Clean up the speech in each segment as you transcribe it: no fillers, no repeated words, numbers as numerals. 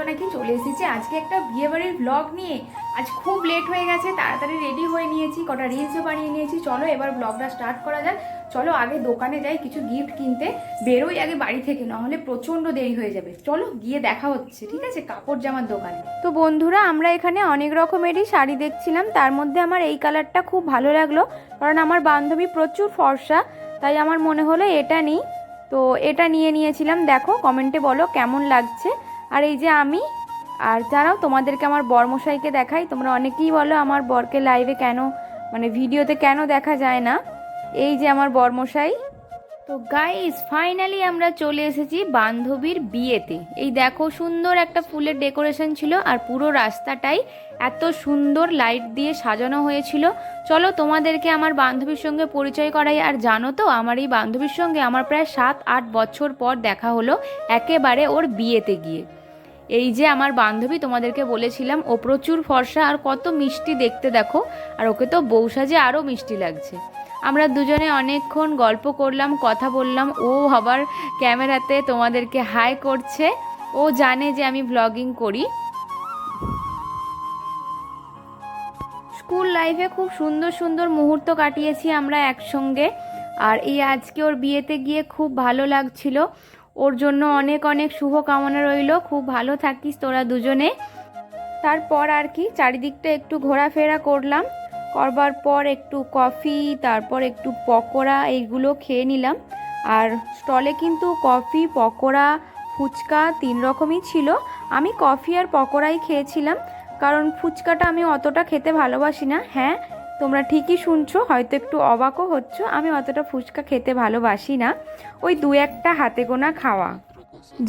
নাকি চলে এসেছি আজকে একটা বিয়েবাড়ির ব্লগ নিয়ে। আজ খুব লেট হয়ে গেছে, তাড়াতাড়ি রেডি হয়ে নিয়েছি, কটা রিলসও বানিয়ে নিয়েছি। চলো এবার ব্লগটা স্টার্ট করা যাক। চলো আগে দোকানে যাই কিছু গিফট কিনতে, বেরোই আগে বাড়ি থেকে, নাহলে প্রচণ্ড দেরি হয়ে যাবে। চলো গিয়ে দেখা হচ্ছে, ঠিক আছে, কাপড় জামার দোকানে। তো বন্ধুরা, আমরা এখানে অনেক রকমেরই শাড়ি দেখছিলাম, তার মধ্যে আমার এই কালারটা খুব ভালো লাগলো, কারণ আমার বান্ধবী প্রচুর ফর্সা, তাই আমার মনে হলো এটা নিই। তো এটা নিয়ে নিয়েছিলাম। দেখো কমেন্টে বলো কেমন লাগছে। আর এই যে আমি, আর জানাও তোমাদেরকে আমার বরমশাইকে দেখাই। তোমরা অনেকেই বলো আমার বরকে লাইভে কেন, মানে ভিডিওতে কেন দেখা যায় না। এই যে আমার বরমশাই। তো গাইস, ফাইনালি আমরা চলে এসেছি বান্ধবীর বিয়েতে। এই দেখো সুন্দর একটা ফুলের ডেকোরেশন ছিল, আর পুরো রাস্তাটাই এত সুন্দর লাইট দিয়ে সাজানো হয়েছিল। চলো তোমাদেরকে আমার বান্ধবীর সঙ্গে পরিচয় করাই। আর জানো তো, আমার এই বান্ধবীর সঙ্গে আমার প্রায় 7-8 বছর পর দেখা হলো, একেবারে ওর বিয়েতে গিয়ে। এই যে আমার বান্ধবী, তোমাদেরকে বলেছিলাম ও প্রচুর ফর্সা আর কত মিষ্টি দেখতে দেখো, আর ওকে তো বউ সাজে আরও মিষ্টি লাগছে। আমরা দুজনে অনেকক্ষণ গল্প করলাম, কথা বললাম। ও আবার ক্যামেরাতে তোমাদেরকে হাই করছে, ও জানে যে আমি ব্লগিং করি। স্কুল লাইফে খুব সুন্দর সুন্দর মুহূর্ত কাটিয়েছি আমরা একসঙ্গে, আর এই আজকে ওর বিয়েতে গিয়ে খুব ভালো লাগছিল। ওর জন্য অনেক অনেক শুভকামনা রইল, খুব ভালো থাকিস তোরা দুজনে। তারপর আর কি, চারিদিকটা একটু ঘোরাফেরা করলাম, করবার পর একটু কফি, তারপর একটু পকোড়া, এইগুলো খেয়ে নিলাম। আর স্টলে কিন্তু কফি, পকোড়া, ফুচকা 3 রকমই ছিল। আমি কফি আর পকোড়াই খেয়েছিলাম, কারণ ফুচকাটা আমি অতটা খেতে ভালোবাসি না। হ্যাঁ, তোমরা ঠিকই শুনছো, হয়তো একটু অবাকও হচ্ছ, আমি অতটা ফুচকা খেতে ভালোবাসি না, ওই 2-1টা হাতে গোনা খাওয়া।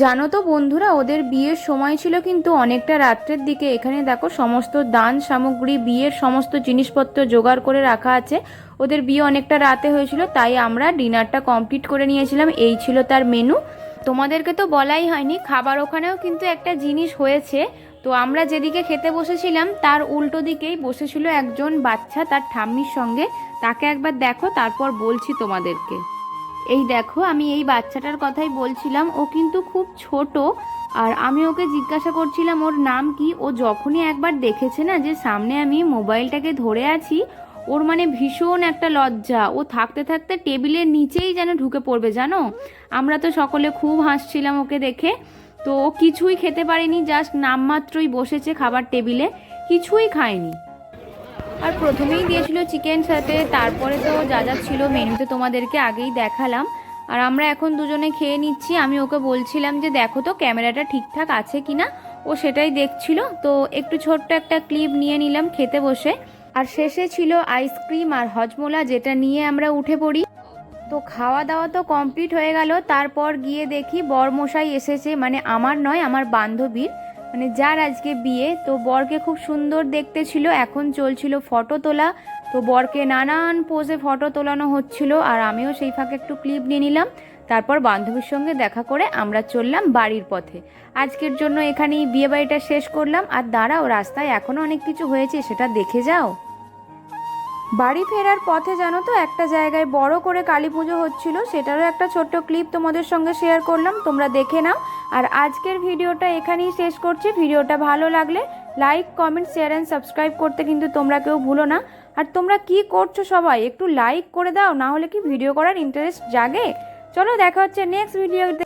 জানো তো বন্ধুরা, ওদের বিয়ের সময় ছিল কিন্তু অনেকটা রাত্রের দিকে। এখানে দেখো সমস্ত দান সামগ্রী, বিয়ের সমস্ত জিনিসপত্র জোগাড় করে রাখা আছে। ওদের বিয়ে অনেকটা রাতে হয়েছিল, তাই আমরা ডিনারটা কমপ্লিট করে নিয়েছিলাম। এই ছিল তার মেনু। তোমাদেরকে তো বলাই হয়নি, খাবার ওখানেও কিন্তু একটা জিনিস হয়েছে। তো আমরা যেদিকে খেতে বসেছিলাম তার উল্টো দিকেই বসেছিল একজন বাচ্চা তার ঠাম্মির সঙ্গে। তাকে একবার দেখো, তারপর বলছি তোমাদেরকে। এই দেখো, আমি এই বাচ্চাটার কথাই বলছিলাম। ও কিন্তু খুব ছোট, আর আমি ওকে জিজ্ঞাসা করছিলাম ওর নাম কি। ও যখনই একবার দেখেছে না যে সামনে আমি মোবাইলটাকে ধরে আছি, ওর মানে ভীষণ একটা লজ্জা। ও থাকতে থাকতে টেবিলের নিচেই যেন ঢুকে পড়বে, জানো। আমরা তো সকলে খুব হাসছিলাম ওকে দেখে। তো ও কিছুই খেতে পারেনি, জাস্ট নামমাত্রই বসেছে খাবার টেবিলে, কিছুই খায়নি। আর প্রথমেই দিয়েছিল চিকেন সাথে, তারপরে তো যা যা ছিল মেনুতে তোমাদেরকে আগেই দেখালাম। আর আমরা এখন দুজনে খেয়ে নিচ্ছি। আমি ওকে বলছিলাম যে দেখো তো ক্যামেরাটা ঠিকঠাক আছে কিনা, ও সেটাই দেখছিল। তো একটু ছোট্ট একটা ক্লিপ নিয়ে নিলাম খেতে বসে। আর শেষে ছিল আইসক্রিম আর হজমোলা, যেটা নিয়ে আমরা উঠে পড়ি। তো খাওয়া দাওয়া তো কমপ্লিট হয়ে গেল। তারপর গিয়ে দেখি বরমশাই এসেছে, মানে আমার নয়, আমার বান্ধবীর, মানে যার আজকে বিয়ে। তো বরকে খুব সুন্দর দেখতে ছিল, এখন চলছিল ফটো তোলা। তো বরকে নানান পোজে ফটো তোলানো হচ্ছিল, আর আমিও সেই ফাঁকে একটু ক্লিপ নিয়ে নিলাম। তারপর বান্ধবীর সঙ্গে দেখা করে আমরা চললাম বাড়ির পথে। আজকের জন্য এখানেই বিয়ে বাড়িটা শেষ করলাম। আর দাঁড়াও, রাস্তায় এখনও অনেক কিছু হয়েছে, সেটা দেখে যাও। বাড়ি ফেরার পথে জানো তো একটা জায়গায় বড় করে কালী পুজো হচ্ছিল, সেটারও একটা ছোট্ট ক্লিপ তোমাদের সঙ্গে শেয়ার করলাম, তোমরা দেখে নাও। আর আজকের ভিডিওটা এখানেই শেষ করছি। ভিডিওটা ভালো লাগলে like, comment, share and subscribe করতে কিন্তু তোমরা কেউ ভুলো না। আর তোমরা কি করছো সবাই, একটু লাইক করে দাও, না হলে কি ভিডিও করার ইন্টারেস্ট জাগে। চলো দেখা হচ্ছে নেক্সট ভিডিওতে।